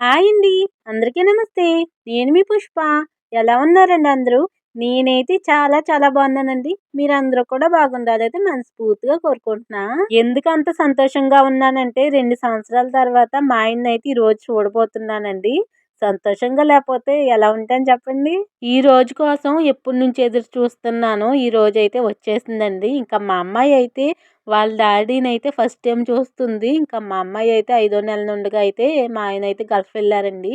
Hi అండి. అందరికీ నమస్తే. నేను మీ పుష్ప. ఎలా ఉన్నారండి అందరూ? నేనైతే చాలా చాలా బాగున్నానండి. మీరందరూ కూడా బాగుండాలైతే మనస్ఫూర్తిగా కోరుకుంటున్నా. ఎందుకంత సంతోషంగా ఉన్నానంటే 2 సంవత్సరాల తర్వాత మా ఆయన్నయితే ఈరోజు చూడబోతున్నానండి. సంతోషంగా లేపోతే ఎలా ఉంటాను చెప్పండి? ఈ రోజు కోసం ఎప్పటినుంచి ఎదురు చూస్తున్నానో ఈ రోజైతే వచ్చేసిందండి. ఇంకా మా అమ్మాయి అయితే వాళ్ళ డాడీనైతే ఫస్ట్ టైం చూస్తుంది. ఇంకా మా అమ్మాయి అయితే 5వ నెల నుండిగా అయితే మా ఆయన అయితే గల్ఫ్ వెళ్ళారండి.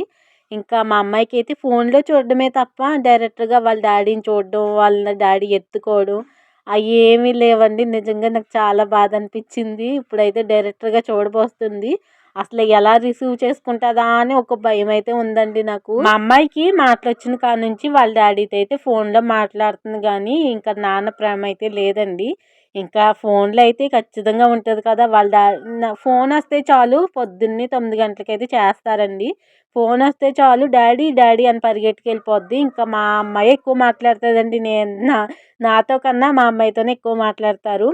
ఇంకా మా అమ్మాయికి అయితే ఫోన్‌లో చూడడమే తప్ప డైరెక్ట్‌గా వాళ్ళ డాడీని చూడడం, వాళ్ళ డాడీ ఎత్తుకోవడం అయ్యేమీ లేవండి. నిజంగా నాకు చాలా బాధ అనిపించింది. ఇప్పుడైతే డైరెక్ట్‌గా చూడబోస్తుంది. అసలు ఎలా రిసీవ్ చేసుకుంటదా అని ఒక భయమైతే ఉందండి నాకు. మా అమ్మాయికి మాటలొచ్చిన కాడ్నుంచి వాళ్ళ డాడీతో అయితే ఫోన్‌లో మాట్లాడుతుంది గానీ, ఇంకా నాన్న ప్రేమ అయితే లేదండి. ఇంకా ఫోన్‌లో అయితే ఖచ్చితంగా ఉంటది కదా! వాళ్ళ ఫోనొస్తే చాలు పొద్దున్నే 9 గంటలకైతే చేస్తారండి. ఫోనొస్తే చాలు డాడీ, డాడీ అని పరిగెట్టుకెళ్ళిపోద్ది. ఇంకా మా అమ్మాయే ఎక్కువ మాట్లాడుతదండి. నాతో కన్నా మా అమ్మాయితోనే ఎక్కువ మాట్లాడతారు.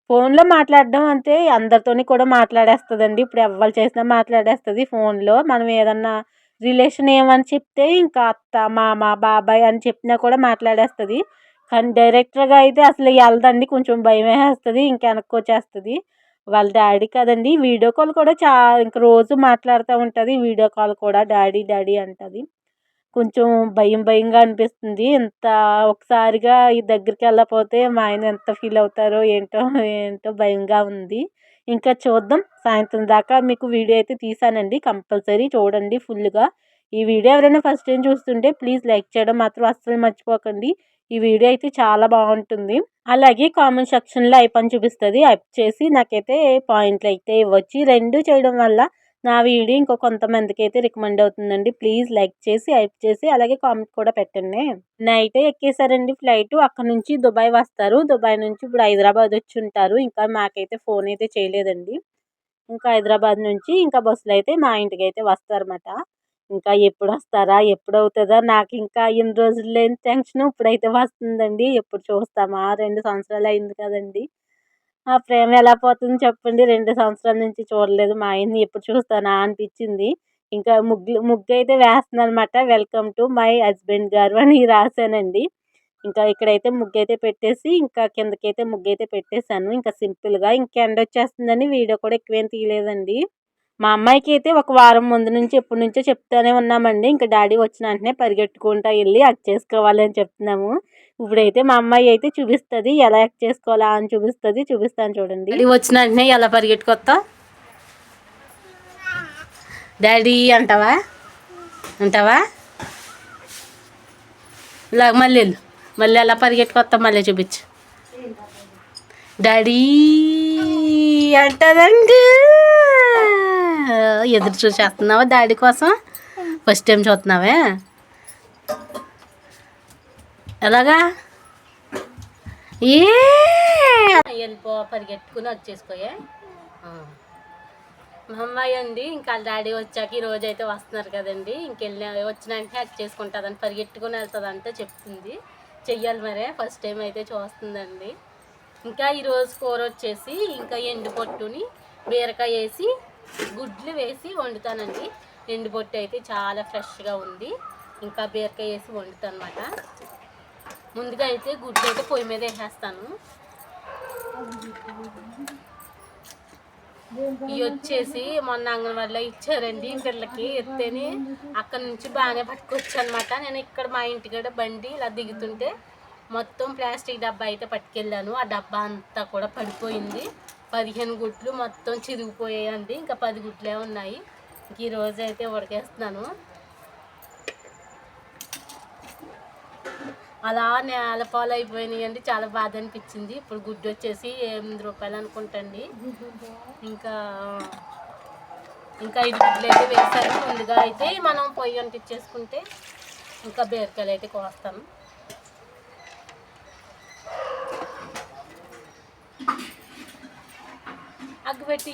ఫోన్‌లో మాట్లాడడం అంటే అందరితోని కూడా మాట్లాడేస్తదండి. ఇప్పుడు ఎవ్వరు చేసినా మాట్లాడేస్తది ఫోన్‌లో. మనం ఏదన్నా రిలేషన్ ఏమని చెప్తే ఇంకా అత్త, మామ, బాబాయ్ అని చెప్పినా కూడా మాట్లాడేస్తది. కానీ డైరెక్టర్‌గా అయితే అసలు ఎళ్ళదండి. కొంచెం భయమేసేస్తది. ఇంక ఎనక్కొచ్చేస్తది. వాళ్ళ డాడీ కదండీ! వీడియో కాల్ కూడా ఇంక రోజు మాట్లాడుతా ఉంటది. వీడియో కాల్ కూడా డాడీ, డాడీ అంటది. కొంచెం భయం భయంగా అనిపిస్తుంది. ఒకసారిగా ఈ దగ్గరికెళ్ళకపోతే మా ఆయన ఎంత ఫీల్ అవుతారో ఏంటో, ఏంటో భయంగా ఉంది. ఇంకా చూద్దాం. సాయంత్రం దాకా మీకు వీడియో అయితే తీశానండి. కంపల్సరీ చూడండి ఫుల్‌గా. ఈ వీడియో ఎవరైనా ఫస్ట్ టైం చూస్తుంటే ప్లీజ్ లైక్ చేయడం మాత్రం అస్సలు మర్చిపోకండి. ఈ వీడియో అయితే చాలా బావుంటుంది. అలాగే కామెంట్ సెక్షన్‌లో ఐప్ అని చూపిస్తది. ఐప్ చేసి నాకైతే పాయింట్‌లయితే ఇవ్వచ్చు. ఈ 2 చేయడం వల్ల నా వీడియో ఇంకో కొంతమందికైతే రికమెండ్ అవుతుందండి. ప్లీజ్ లైక్ చేసి, హైప్ చేసి అలాగే కామెంట్ కూడా పెట్టండి. నైటే ఎక్కేసారండి ఫ్లైటు. అక్కడి నుంచి దుబాయ్ వస్తారు. దుబాయ్ నుంచి ఇప్పుడు హైదరాబాద్ వచ్చుంటారు. ఇంకా మాకైతే ఫోన్ అయితే చేయలేదండి. ఇంకా హైదరాబాద్ నుంచి ఇంకా బస్సులో అయితే మా ఇంటికైతే వస్తారన్నమాట. ఇంకా ఎప్పుడొస్తారా? ఎప్పుడవుతదా? నాకింకా ఇన్ని రోజులు లేని టెన్షను ఇప్పుడైతే వస్తుందండి. ఎప్పుడు చూస్తామా? 2 సంవత్సరాలు అయింది కదండీ! ఆ ప్రేమ ఎలా పోతుంది చెప్పండి. 2 సంవత్సరాల నుంచి చూడలేదు. మా ఆయన్ని ఎప్పుడు చూస్తానా అనిపిచ్చింది. ఇంకా ముగ్గయితే వేస్తున్నానన్నమాట. వెల్కమ్ టు మై హస్బెండ్ గారు అని రాసానండి. ఇంకా ఇక్కడైతే ముగ్గయితే పెట్టేసి, ఇంకా కిందకైతే ముగ్గయితే పెట్టేసాను. ఇంకా సింపుల్‌గా. ఇంక ఎండొచ్చేస్తుందని వీడియో కూడా ఎక్కువేం తీయలేదండి. మా అమ్మాయికైతే ఒక వారం ముందు నుంచి ఎప్పటినుంచో చెప్తానే ఉన్నామండి. ఇంక డాడీ వచ్చిన వెంటనే పరిగెట్టుకుంటా ఎళ్లి హగ్ చేసుకోవాలి అని చెప్తున్నాము. ఇప్పుడైతే మా అమ్మాయి అయితే చూపిస్తది. ఎలా హగ్ చేసుకోవాలా అని చూపిస్తది. చూపిస్తాను చూడండి. డాడీ వచ్చిన వెంటనే ఎలా పరిగెట్టుకొత్తావు? డాడీ అంటావా? అంటావా? ఇలాగ మళ్ళీ వెళ్ళు. మళ్ళీ ఎలా పరిగెట్టుకొత్తావు మళ్ళీ చూపించు. డాడీ అంటదండి. ఎదురు చూసేస్తున్నావా డాడీ కోసం? ఫస్ట్ టైం చూస్తున్నావే? ఎలాగా? ఏ వెళ్ళిపో పరిగెట్టుకుని వచ్చేసుకోయే. మా అమ్మాయి అండి ఇంకా డాడీ వచ్చాక ఈ రోజు అయితే వస్తున్నారు కదండి. ఇంకెళ్ళి వచ్చిన వెంటనే హక్ చేసుకుంటుందని పరిగెట్టుకుని వెళ్తుందంటే చెప్తుంది. చెయ్యాలి మరే ఫస్ట్ టైం అయితే చూస్తుందండి. ఇంకా ఈరోజు కూర వచ్చేసి ఇంకా ఎండు పొట్టుని బీరకాయ వేసి గుడ్లు వేసి వండుతానండి. ఎండు పొట్టు అయితే చాలా ఫ్రెష్గా ఉంది. ఇంకా బీరకాయ వేసి వండుతాను అనమాట. ముందుగా అయితే గుడ్లు అయితే పొయ్యి మీద వేసేస్తాను. ఇవి వచ్చేసి మొన్న అంగన్వాడీలో ఇచ్చారండి పిల్లకి. ఎత్తేని అక్కడ నుంచి బాగానే పట్టుకొచ్చు అనమాట. నేను ఇక్కడ మా ఇంటికాడ బండి ఇలా దిగుతుంటే మొత్తం ప్లాస్టిక్ డబ్బా అయితే పట్టుకెళ్ళాను. ఆ డబ్బా అంతా కూడా పడిపోయింది. 15 గుడ్లు మొత్తం చిరిగిపోయాయండి. ఇంకా 10 గుడ్లే ఉన్నాయి. ఈరోజు అయితే ఉడకేస్తున్నాను. అలా నేల పాలు అయిపోయినాయండి. చాలా బాధ అనిపించింది. ఇప్పుడు గుడ్డు వచ్చేసి 8 రూపాయలు అనుకుంటండి. ఇంకా 5 గుడ్లు అయితే వేసాను. ముందుగా అయితే మనం పొయ్యి అంటించేసుకుంటే ఇంకా బీరకాయలు అయితే కోస్తాను. అగ్గిపెట్టి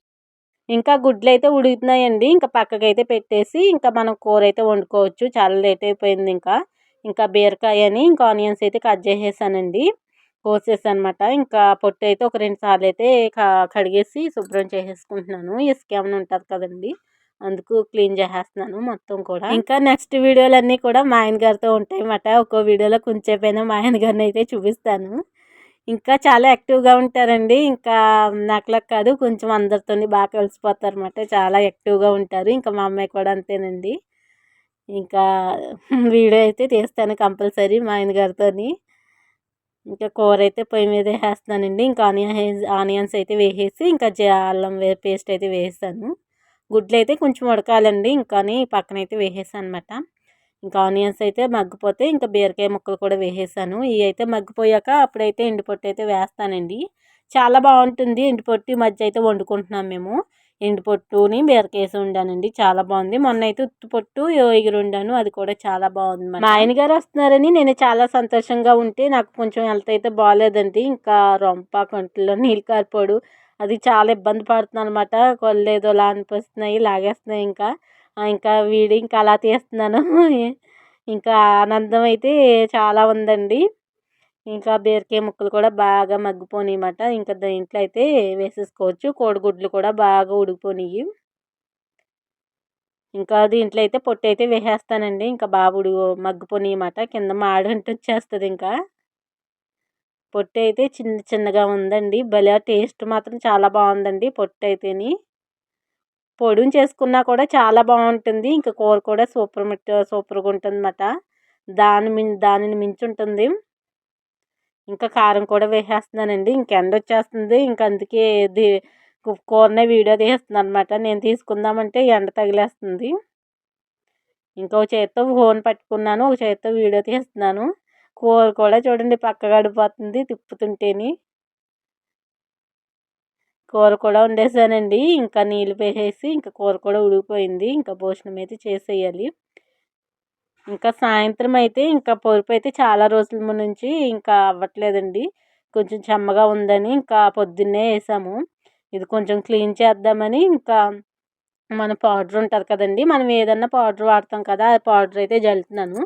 ఇంకా గుడ్లు అయితే ఉడుకుతున్నాయండి. ఇంకా పక్కకైతే పెట్టేసి ఇంకా మనం కూర అయితే వండుకోవచ్చు. చాలా లేట్ అయిపోయింది. ఇంకా బీరకాయని ఇంకా ఆనియన్స్ అయితే కట్ చేసేసానండి. కోసేసనమాట. ఇంకా పొట్టు అయితే ఒక 2 సార్లు అయితే కడిగేసి శుభ్రం చేసేసుకుంటున్నాను. ఇసుక ఏమైనా ఉంటుంది కదండి, అందుకు క్లీన్ చేసేస్తున్నాను మొత్తం కూడా. ఇంకా నెక్స్ట్ వీడియోలన్నీ కూడా మా ఆయన గారితో ఉంటాయి అన్నమాట. ఒక్కో వీడియోలో కొంచెంసేపైనా మా ఆయన గారిని అయితే చూపిస్తాను. ఇంకా చాలా యాక్టివ్గా ఉంటారండి. ఇంకా నాకులా కాదు, కొంచెం అందరితోని బాగా కలిసిపోతారు అన్నమాట. చాలా యాక్టివ్గా ఉంటారు. ఇంకా మా అమ్మాయి కూడా అంతేనండి. ఇంకా వీడియో అయితే తీస్తాను కంపల్సరీ మా ఆయన గారితోని. ఇంకా కూర అయితే పొయ్యి మీద వేసేస్తున్నానండి. ఇంకా ఆనియన్స్ అయితే వేసేసి ఇంకా అల్లం పేస్ట్ అయితే వేసేసాను. గుడ్లు అయితే కొంచెం ఉడకాలండి, ఇంకాని పక్కనైతే వేసేసాను అనమాట. ఇంకా ఆనియన్స్ అయితే మగ్గిపోతే ఇంకా బీరకాయ ముక్కలు కూడా వేసేసాను. ఇవి అయితే మగ్గిపోయాక అప్పుడైతే ఎండుపొట్టు అయితే వేస్తానండి. చాలా బాగుంటుంది ఎండుపొట్టు. ఈ మధ్య అయితే వండుకుంటున్నాం మేము. ఎండుపొట్టుని బీరకాయ వేసి వండానండి, చాలా బాగుంది. మొన్న అయితే ఉత్తుపొట్టు ఎగురు వండాను, అది కూడా చాలా బాగుంది. మా ఆయన గారు వస్తున్నారని నేను చాలా సంతోషంగా ఉంటే నాకు కొంచెం హెల్త్ అయితే బాగాలేదండి. ఇంకా రొంప కంట్లో నీళ్ళు కారిపోడు, అది చాలా ఇబ్బంది పడుతున్నాను అనమాట. కళ్ళు ఏదోలా అనిపిస్తున్నాయి, లాగేస్తున్నాయి. ఇంకా ఇంకా అలా తీస్తున్నాను. ఇంకా ఆనందం అయితే చాలా ఉందండి. ఇంకా బీరకాయ ముక్కలు కూడా బాగా మగ్గిపోయినాయన్నమాట. ఇంకా దీంట్లో అయితే వేసేసుకోవచ్చు. కోడిగుడ్లు కూడా బాగా ఉడికిపోయినాయి. ఇంకా దీంట్లో అయితే పొట్టు అయితే వేసేస్తానండి. ఇంకా బాగా మగ్గిపోయినాయన్నమాట. కింద మాడంటూ వచ్చేస్తుంది. ఇంకా పొట్టు అయితే చిన్నగా ఉందండి. భలే టేస్ట్ మాత్రం చాలా బాగుందండి పొట్టు అయితేని. పొడిని చేసుకున్నా కూడా చాలా బాగుంటుంది. ఇంకా కూర కూడా సూపర్గా ఉంటుందన్నమాట. దానిని మించి ఉంటుంది. ఇంకా కారం కూడా వేసేస్తున్నానండి. ఇంక ఎండ వచ్చేస్తుంది. ఇంక అందుకే కూరనే వీడియో తీస్తున్నాను అనమాట. నేను తీసుకుందామంటే ఎండ తగిలేస్తుంది. ఇంకో చేత్తో ఫోన్ పట్టుకున్నాను, ఒక చేత్తో వీడియో తీస్తున్నాను. కూర కూడా చూడండి పక్క గడిపోతుంది తిప్పుతుంటేని. కూర కూడా వండేసానండి. ఇంకా నీళ్ళు వేసేసి ఇంకా కూర కూడా ఉడికిపోయింది. ఇంకా భోజనం అయితే చేసేయాలి. ఇంకా సాయంత్రం అయితే ఇంకా పరుపు అయితే చాలా రోజుల నుంచి ఇంకా అవ్వట్లేదండి. కొంచెం చెమ్మగా ఉందని ఇంకా పొద్దున్నే వేసాము. ఇది కొంచెం క్లీన్ చేద్దామని ఇంకా మన పౌడర్ ఉంటుంది కదండి, మనం ఏదన్నా పౌడర్ వాడతాం కదా, ఆ పౌడర్ అయితే జల్లుతున్నాను.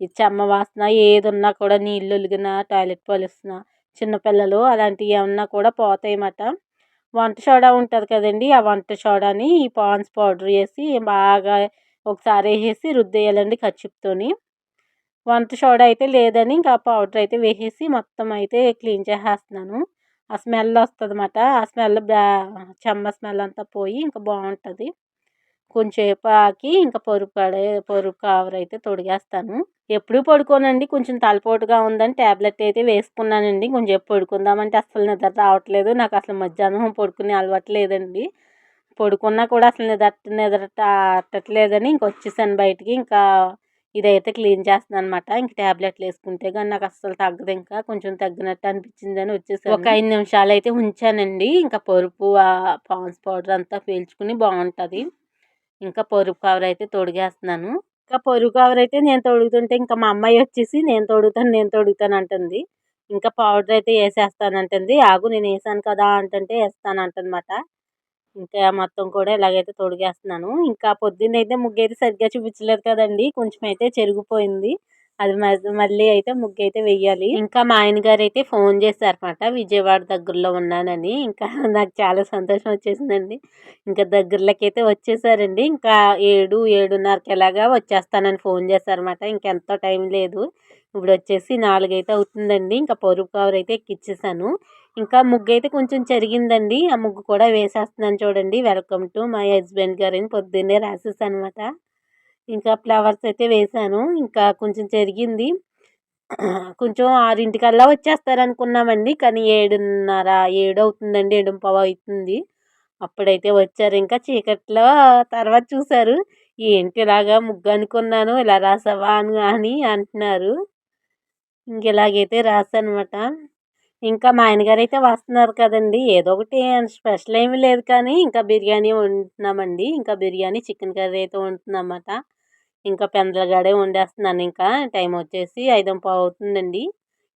ఇది చెమ్మ వాసన ఏదున్నా కూడా, నీళ్ళు ఒలిగిన, టాయిలెట్ పోలిసిన, చిన్నపిల్లలు అలాంటివి ఏమన్నా కూడా పోతాయన్నమాట. వంట సోడా ఉంటుంది కదండి, ఆ వంట సోడాని ఈ పాండ్స్ పౌడర్ వేసి బాగా ఒకసారి వేసేసి రుద్దేయాలండి కచ్చిప్తోని. వంట సోడా అయితే లేదని ఇంకా పౌడర్ అయితే వేసేసి మొత్తం అయితే క్లీన్ చేసేస్తున్నాను. ఆ స్మెల్ వస్తుంది అన్నమాట. ఆ స్మెల్ చెమ్మ స్మెల్ అంతా పోయి ఇంకా బాగుంటుంది. కొంచెంసేపు ఆకి ఇంకా పరుపు కవర్ అయితే తొడిగేస్తాను. ఎప్పుడూ పడుకోనండి, కొంచెం తలపోటుగా ఉందని ట్యాబ్లెట్ అయితే వేసుకున్నానండి. కొంచెం పడుకుందామంటే అస్సలు నిద్ర రావట్లేదు. నాకు అసలు మధ్యాహ్నం పడుకునే అలవాటు లేదండి. పడుకున్నా కూడా అసలు నిద్ర అట్టట్లేదని ఇంక వచ్చేసాను బయటికి. ఇంకా ఇదైతే క్లీన్ చేస్తున్నాను అనమాట. ఇంక ట్యాబ్లెట్లు వేసుకుంటే కానీ నాకు అస్సలు తగ్గదు. ఇంకా కొంచెం తగ్గినట్టు అనిపించిందని వచ్చేసాను. ఒక 5 నిమిషాలు అయితే ఉంచానండి. ఇంకా పరుపు పాండ్స్ పౌడర్ అంతా పీల్చుకుని బాగుంటుంది. ఇంకా పరుపు కవర్ అయితే తొడిగేస్తున్నాను. ఇంకా పరుపు కవర్ అయితే నేను తొడుగుతుంటే ఇంకా మా అమ్మాయి వచ్చేసి నేను తొడుగుతాను అంటుంది. ఇంకా పౌడర్ అయితే వేసేస్తానంటుంది. ఆగు నేను వేసాను కదా అంటుంటే వేస్తానంటనమాట. ఇంకా మొత్తం కూడా ఇలాగైతే తొడిగేస్తున్నాను. ఇంకా పొద్దున్నైతే ముగ్గైతే సరిగ్గా చూపించలేదు కదండి, కొంచెం అయితే చెరిగిపోయింది. అది మళ్ళీ అయితే ముగ్గైతే వెయ్యాలి. ఇంకా మా ఆయన గారు అయితే ఫోన్ చేశారన్నమాట, విజయవాడ దగ్గరలో ఉన్నానని. ఇంకా నాకు చాలా సంతోషం వచ్చేసిందండి. ఇంకా దగ్గరలోకి అయితే వచ్చేసారండి. ఇంకా 7:30కి ఎలాగా వచ్చేస్తానని ఫోన్ చేశారన్నమాట. ఇంకెంతో టైం లేదు. ఇప్పుడు వచ్చేసి 4 అయితే అవుతుందండి. ఇంకా పరుపు కవర్ అయితే ఎక్కిచ్చేసాను. ఇంకా ముగ్గు అయితే కొంచెం చెరిగిందండి. ఆ ముగ్గు కూడా వేసేస్తున్నాను చూడండి. వెల్కమ్ టు మై హస్బెండ్ గారని పొద్దున్నే రాసేసాను అనమాట. ఇంకా ఫ్లవర్స్ అయితే వేసాను. ఇంకా కొంచెం చెరిగింది. కొంచెం 6:00కల్లా వచ్చేస్తారనుకున్నామండి. కానీ 7:30, 7 అవుతుందండి, 7:15 అవుతుంది. అప్పుడైతే వచ్చారు. ఇంకా చీకట్లో తర్వాత చూసారు. ఏంటి ఇలాగా ముగ్గు అనుకున్నాను, ఇలా రాసావా అని అంటున్నారు. ఇంక ఇలాగైతే రాసానమాట. ఇంకా మా ఆయనగారైతే వస్తున్నారు కదండి, ఏదో ఒకటి స్పెషల్ ఏమీ లేదు కానీ ఇంకా బిర్యానీ వండుతున్నామండి. ఇంకా బిర్యానీ చికెన్ కర్రీ అయితే వండుతున్నామన్నమాట. ఇంకా పెందలగాడే వండేస్తున్నాను. ఇంకా టైం వచ్చేసి 5:15 అవుతుందండి.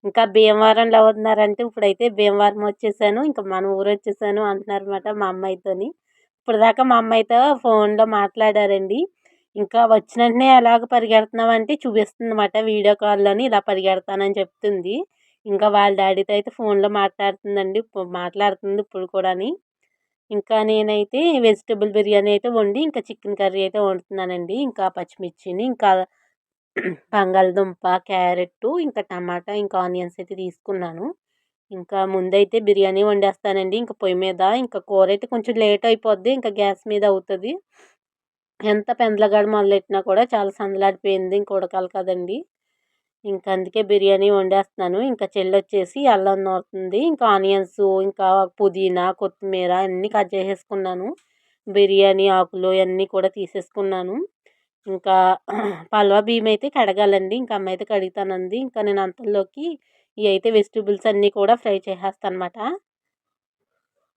ఇంకా భీమవరంలో ఉన్నారంటే ఇప్పుడైతే భీమవరం వచ్చేసాను, ఇంకా మన ఊరు వచ్చేసాను అంటున్నారన్నమాట మా అమ్మాయితోని. ఇప్పటిదాకా మా అమ్మాయితో ఫోన్లో మాట్లాడారండి. ఇంకా వచ్చిన వెంటనే ఎలాగ పరిగెడుతున్నామంటే చూపిస్తుందన్నమాట వీడియో కాల్లోని, ఇలా పరిగెడతానని చెప్తుంది. ఇంకా వాళ్ళ డాడీతో అయితే ఫోన్లో మాట్లాడుతుంది ఇప్పుడు కూడాని. ఇంకా నేనైతే వెజిటబుల్ బిర్యానీ అయితే వండి ఇంకా చికెన్ కర్రీ అయితే వండుతున్నానండి. ఇంకా పచ్చిమిర్చిని, ఇంకా బంగాళదుంప, క్యారెట్టు, ఇంకా టమాటా, ఇంకా ఆనియన్స్ అయితే తీసుకున్నాను. ఇంకా ముందైతే బిర్యానీ వండేస్తానండి. ఇంక పొయ్యి మీద ఇంకా కూరైతే కొంచెం లేట్ అయిపోద్ది. ఇంకా గ్యాస్ మీద అవుతది. ఎంత పెందలగాడ మొదలెట్టినా కూడా చాలా సందలాడిపోయింది. ఇంక ఉడకాలి కదండీ! ఇంక అందుకే బిర్యానీ వండేస్తున్నాను. ఇంకా చెల్లొచ్చేసి అల్లం నూరుతుంది. ఇంకా ఆనియన్స్, ఇంకా పుదీనా, కొత్తిమీర అన్నీ కట్ చేసేసుకున్నాను. బిర్యానీ ఆకులు అన్నీ కూడా తీసేసుకున్నాను. ఇంకా పలవ బియ్యం అయితే కడగాలండి. ఇంక అమ్మ అయితే కడుగుతానంది. ఇంకా నేను అంతలోకి ఇయైతే వెజిటబుల్స్ అన్నీ కూడా ఫ్రై చేసేస్తానమాట.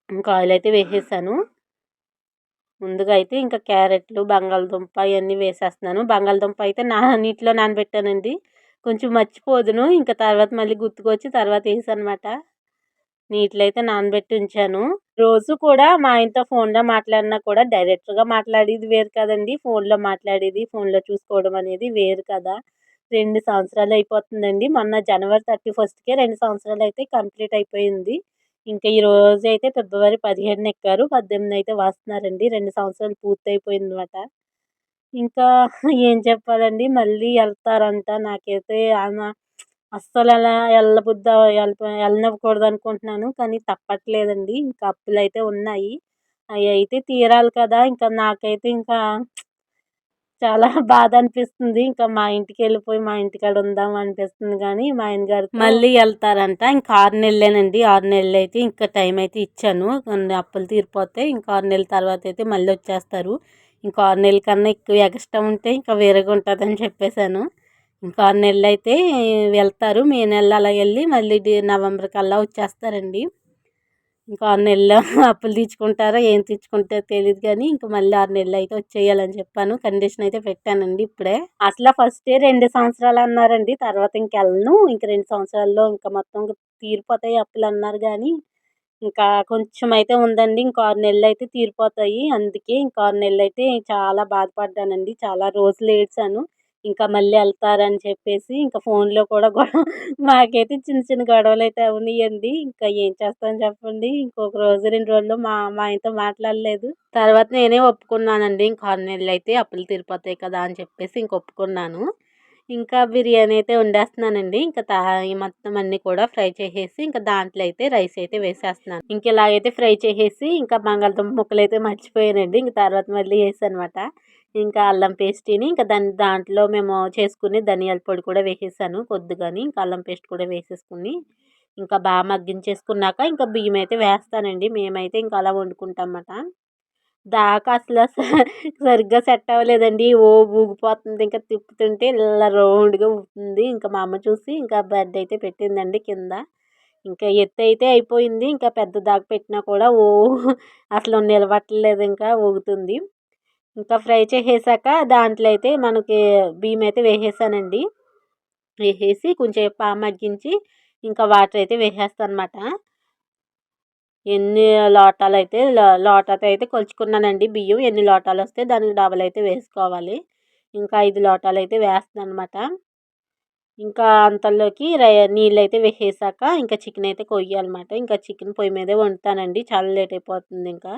ఇంకా ఆయిల్ అయితే వేసేసాను. ముందుగా అయితే ఇంకా క్యారెట్లు, బంగాళదుంప ఇయన్నీ వేసేస్తున్నాను. బంగాళదుంప అయితే నీటిలో నానబెట్టానండి. కొంచెం మర్చిపోదును. ఇంకా తర్వాత మళ్ళీ గుర్తుకొచ్చి తర్వాత ఏసానమాట. నీటిలో అయితే నానబెట్టి ఉంచాను. రోజు కూడా మా ఆయనతో ఫోన్‌లో మాట్లాడినా కూడా డైరెక్ట్‌గా మాట్లాడేది వేరు కదండీ! ఫోన్‌లో మాట్లాడేది, ఫోన్‌లో చూసుకోవడం అనేది వేరు కదా! 2 సంవత్సరాలు అయిపోతుందండి. మొన్న జనవరి 31కే 2 సంవత్సరాలు అయితే కంప్లీట్ అయిపోయింది. ఇంకా ఈ రోజైతే ఫిబ్రవరి 15 ఎక్కారు. 18 అయితే వస్తున్నారండి. 2 సంవత్సరాలు పూర్తయిపోయిందన్నమాట. ఇంకా ఏం చెప్పాలండి, మళ్ళీ ఎళ్తారంట. నాకైతే అస్సలలా ఎళ్ళనివ్వకూడదనుకుంటున్నాను. కానీ తప్పట్లేదండి. ఇంకా అప్పులైతే ఉన్నాయి. అయయితే తీరాలి కదా! ఇంకా నాకైతే ఇంకా చాలా బాధనిపిస్తుంది. ఇంకా మా ఇంటికెళ్ళిపోయి మా ఇంటికాడ ఉందాం అనిపిస్తుంది గానీ, మా ఆయన గారితో మళ్ళీ ఎళ్తారంట. ఇంకా 6 నెలలేనండి. 6 నెలలైతే ఇంకా టైం అయితే ఇచ్చాను. కొన్ని అప్పులు తీరిపోతే ఇంకా 6 నెలల తర్వాతయితే మళ్ళొచ్చేస్తారు. ఇంకా 6 నెలల కన్నా ఎక్కువ ఎగస్ట్రా ఉంటే ఇంకా వేరేగా ఉంటదని చెప్పేసాను. ఇంకా 6 నెలలైతే వెళ్తారు. మే నెలలో అలా ఎళ్లి మళ్ళీ నవంబర్ కల్లా వచ్చేస్తారండి. ఇంకా 6 నెలల్లో అప్పులు తీర్చుకుంటారో, ఏం తీర్చుకుంటారో తెలీదు గానీ, ఇంక మళ్ళీ 6 నెలలయితే వచ్చేయాలని చెప్పాను. కండిషన్ అయితే పెట్టానండి ఇప్పుడే. ఫస్టే 2 సంవత్సరాలన్నారండి. తర్వాత ఇంకెళ్ళను. ఇంక 2 సంవత్సరాల్లో ఇంక మొత్తం తీరిపోతాయి అప్పులన్నారు గానీ, ఇంకా కొంచెం అయితే ఉందండి. ఇంకో 6 నెలలయితే తీరిపోతాయి. అందుకే ఇంకో 6 నెలలయితే చాలా బాధపడ్డానండి. చాలా రోజులు ఏడ్చాను. ఇంకా మళ్ళీ ఎళ్తారని చెప్పేసి ఇంకా ఫోన్‌లో కూడా మాకైతే చిన్న చిన్న గొడవలైతే అవునియండి. ఇంకా ఏం చేస్తాం చెప్పండి. ఇంకొక రోజు, 2 రోజుల్లో మా ఆయనతో మాట్లాడలేదు. తర్వాత నేనే ఒప్పుకున్నానండి. ఇంక 6 నెలలైతే అప్పులు తీరిపోతాయి కదా! అని చెప్పేసి ఇంక ఒప్పుకున్నాను. ఇంకా బిర్యానీ అయితే వండేస్తున్నానండి. ఇంకా ఈ మొత్తం అన్నీ కూడా ఫ్రై చేసేసి ఇంకా దాంట్లో అయితే రైస్ అయితే వేసేస్తున్నాను. ఇంక ఇలాగైతే ఫ్రై చేసేసి ఇంకా బంగాళదుంప ముక్కలైతే మర్చిపోయానండి. ఇంక తర్వాత మళ్ళీ ఏసానమాట. ఇంకా అల్లం పేస్టిని ఇంకా దాంట్లో మేము చేసుకునే ధనియాల పొడి కూడా వేసేసాను కొద్దిగాని. ఇంకా అల్లం పేస్ట్ కూడా వేసేసుకొని ఇంకా బాగా మగ్గించేసుకున్నాక ఇంకా బియ్యం అయితే వేస్తానండి. మేమైతే ఇంకా అలా వండుకుంటామన్నమాట. దాకా అసలు సరిగ్గా సెట్ అవ్వలేదండి. ఊగిపోతుంది. ఇంకా తిప్పుతుంటే ఇలా రౌండ్‌గా ఊగుతుంది. ఇంకా మా అమ్మ చూసి ఇంకా బెడ్ అయితే పెట్టిందండి కింద. ఇంకా ఎత్తయితే అయిపోయింది. ఇంకా పెద్ద దాకా పెట్టినా కూడా అసలు నిలబడట్లేదు, ఇంకా ఊగుతుంది. ఇంకా ఫ్రై చేసేసాక దాంట్లో అయితే మనకి బియ్యం అయితే వేసేసానండి. వేసేసి కొంచెంసేపు బాగా మగ్గించి ఇంకా వాటర్ అయితే వేసేస్తానమాట. ఎన్ని లోటాలైతే లోటాతో అయితే కొలుచుకున్నానండి బియ్యం. ఎన్ని లోటాలొస్తే దానికి డబల్ అయితే వేసుకోవాలి. ఇంకా 5 లోటాలైతే వేస్తున్నానమాట. ఇంకా అంతలోకి నీళ్ళైతే వేసేసాక ఇంకా చికెన్ అయితే కొయ్యాలన్నమాట. ఇంకా చికెన్ పొయ్యి మీదే వండుతానండి. చాలా లేట్ అయిపోతుంది ఇంకా.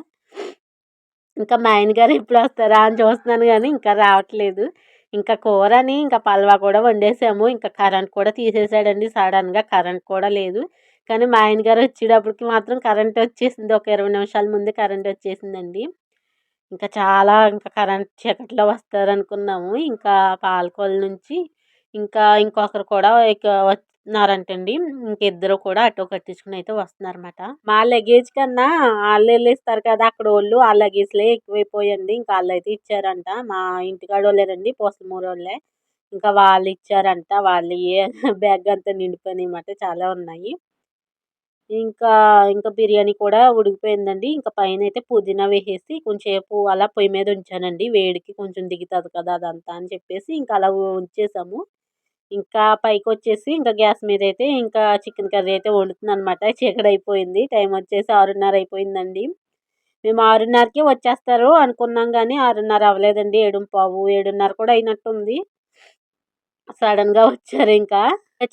ఇంకా మా ఆయన గారు ఎప్పుడొస్తారా అని చూస్తున్నాను గానీ ఇంకా రావట్లేదు. ఇంకా కూరని ఇంకా పలవా కూడా వండేసాము. ఇంకా కరెంట్ కూడా తీసేసాడండి సడన్‌గా. కరెంట్ కూడా లేదు. కానీ మా ఆయన గారు వచ్చేటప్పటికి మాత్రం కరెంట్ వచ్చేసింది. ఒక 20 నిమిషాల ముందే కరెంట్ వచ్చేసిందండి. ఇంకా కరెంట్ చీకట్లో వస్తారనుకున్నాము. ఇంకా పాలకొల్లు నుంచి ఇంకొకరు కూడా వస్తున్నారంటండి. ఇద్దరు కూడా ఆటో కట్టించుకొని అయితే వస్తున్నారన్నమాట. మా లగేజ్ కన్నా ఆళ్ళెళ్ళిస్తారు కదా అక్కడోళ్ళు, ఆ లగేజ్‌లే ఎక్కువైపోయాయండి. ఇంకా ఆళ్ళైతే ఇచ్చారంట. మా ఇంటికాడోళ్ళేనండి, పూసలమూరోళ్ళే. ఇంకా వాళ్ళిచ్చారంట. వాళ్ళియే బ్యాగ్ అంతా నిండిపోయినాయన్నమాట. చాలా ఉన్నాయి. ఇంకా, ఇంకా బిర్యానీ కూడా ఉడికిపోయిందండి. ఇంకా పైనైతే పుదీనా వేసేసి కొంచెంసేపు అలా పొయ్యి మీద ఉంచానండి. వేడికి కొంచెం దిగుతది కదా అదంతా అని చెప్పేసి ఇంకా అలా ఉంచేసాము. ఇంకా పైకొచ్చేసి ఇంకా గ్యాస్ మీదయితే ఇంకా చికెన్ కర్రీ అయితే వండుతున్నానన్నమాట. చీకటయిపోయింది. టైం వచ్చేసి 6:30 అయిపోయిందండి. మేము 6:30కే వచ్చేస్తారు అనుకున్నాం గానీ 6:30 అవ్వలేదండి. 7:15, 7:30 కూడా అయినట్టుంది. సడన్‌గా వచ్చారింకా.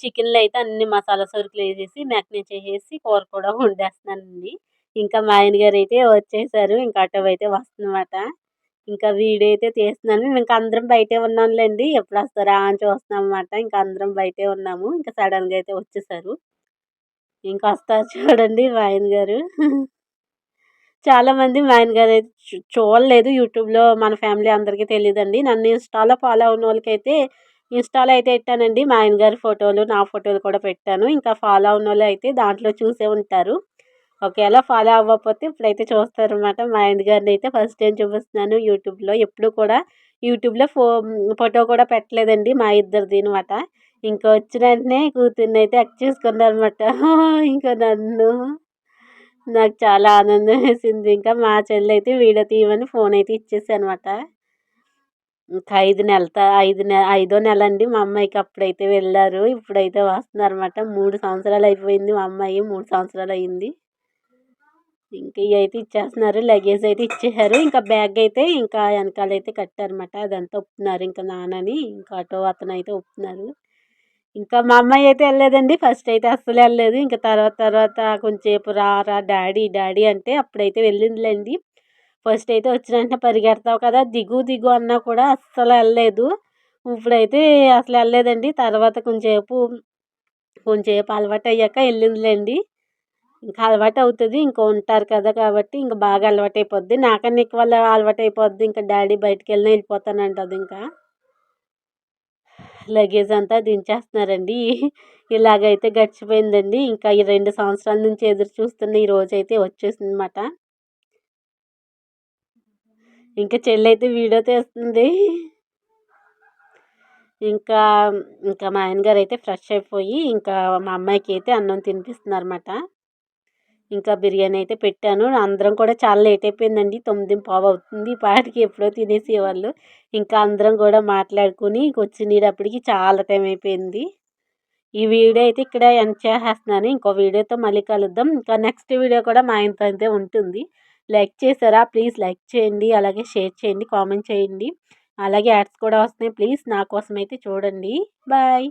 చికెన్‌లో అయితే అన్ని మసాలా సరుకులేసేసి, మ్యాగ్నేట్ చేసేసి కూర కూడా వండేస్తున్నానండి. ఇంకా మా ఆయన గారు అయితే వచ్చేసారు. ఇంకా ఆటో అయితే వస్తుందన్నమాట. ఇంకా వీడియో అయితే తీస్తున్నాను. ఇంకా అందరం బయటే ఉన్నాంలేండి. ఎప్పుడొస్తారా అని చూస్తున్నాం అన్నమాట. ఇంకా అందరం బయటే ఉన్నాము. ఇంకా సడెన్‌గా అయితే వచ్చేసారు. ఇంకా వస్తారు చూడండి మా ఆయన గారు. చాలామంది మా ఆయన గారైతే చూడలేదు యూట్యూబ్‌లో మన ఫ్యామిలీ అందరికీ తెలీదండి. నన్ను ఇన్‌స్టాలో ఫాలో ఉన్నోళ్ళకైతే ఇన్‌స్టాలో అయితే ఎట్టానండి. మా ఆయన గారి ఫోటోలు, నా ఫోటోలు కూడా పెట్టాను. ఇంకా ఫాలో ఉన్నోళ్ళైతే దాంట్లో చూసే ఉంటారు. ఒకవేళ ఫాలో అవ్వకపోతే ఇప్పుడైతే చూస్తారనమాట. మా ఆయన గారినైతే ఫస్ట్ టైమ్ చూపిస్తున్నాను యూట్యూబ్‌లో. ఎప్పుడు కూడా యూట్యూబ్‌లో ఫోటో కూడా పెట్టలేదండి మా ఇద్దరిదినమాట. ఇంక వచ్చిన వెంటనే కూతురినైతే హగ్ చేసుకున్నారనమాట. ఇంకా నన్ను నాకు చాలా ఆనందం వేసింది. ఇంకా మా చెల్లయితే వీడియో తీయమని ఫోన్ అయితే ఇచ్చేసానమాట. ఇంకా 5 నెలండి మా అమ్మాయికి అప్పుడైతే వెళ్ళారు. ఇప్పుడైతే వస్తున్నారనమాట. 3 సంవత్సరాలు అయిపోయింది మా అమ్మాయి. 3 సంవత్సరాలు అయింది. ఇంక ఇయైతే ఇచ్చేస్తున్నారు. లగేజ్ అయితే ఇచ్చేసారు. ఇంకా బ్యాగ్ అయితే ఇంకా ఎనకాలైతే కట్టారనమాట. అదంతా ఒప్పుతున్నారు. ఇంకా నాన్నని ఇంకా ఆటో అతనైతే ఒప్పుతున్నారు. ఇంకా మా అమ్మాయి అయితే ఎళ్ళలేదండి. ఫస్ట్ అయితే అస్సలు ఎళ్ళలేదు. ఇంకా తర్వాత కొంచెంసేపు రా డాడీ డాడీ అంటే అప్పుడైతే వెళ్ళిందిలేండి. ఫస్ట్ అయితే వచ్చిన వెంటనే పరిగెడతావు కదా! దిగు అన్నా కూడా అస్సలు ఎళ్ళలేదు. ఇప్పుడైతే అసలు ఎళ్ళలేదండి. తర్వాత కొంచెంసేపు అలవాటయ్యాక ఎళ్ళిందిలేండి. ఇంకా అలవాటవుతది. ఇంక ఉంటారు కదా! కాబట్టి ఇంక బాగా అలవాటయిపోద్ది. నాకన్నా ఎక్కువ అలవాటయిపోద్ది. ఇంకా డాడీ బయటికెళ్ళినా ఎళ్ళిపోతానంటదింకా. లగేజ్ అంతా దించేస్తున్నారండి. ఇలాగైతే గడిచిపోయిందండి. ఇంకా ఈ 2 సంవత్సరాల నుంచి ఎదురు చూస్తున్న ఈ రోజైతే వచ్చేసిందనమాట. ఇంకా చెల్లయితే వీడియో తీస్తుంది. ఇంకా, ఇంకా మా ఆయన గారైతే ఫ్రెష్ అయిపోయి, ఇంకా మా అమ్మాయికైతే అన్నం తినిపిస్తున్నారన్నమాట. ఇంకా బిర్యానీ అయితే పెట్టాను. అందరం కూడా చాలా లేట్ అయిపోయిందండి. 9:15 అవుతుంది. ఈ పాటికి ఎప్పుడో తినేసేవాళ్ళు. ఇంకా అందరం కూడా మాట్లాడుకొని ఇంకొచ్చినేటప్పటికి చాలా టైం అయిపోయింది. ఈ వీడియో అయితే ఇక్కడ ఎండ్ చేసేస్తున్నాను. ఇంకో వీడియోతో మళ్ళీ కలుద్దాం. ఇంకా నెక్స్ట్ వీడియో కూడా మా ఆయనతో అయితే ఉంటుంది. లైక్ చేశారా? ప్లీజ్ లైక్ చేయండి. అలాగే షేర్ చేయండి. కామెంట్ చేయండి. అలాగే యాడ్స్ కూడా వస్తున్నాయి. ప్లీజ్ నా కోసం అయితే చూడండి. బాయ్.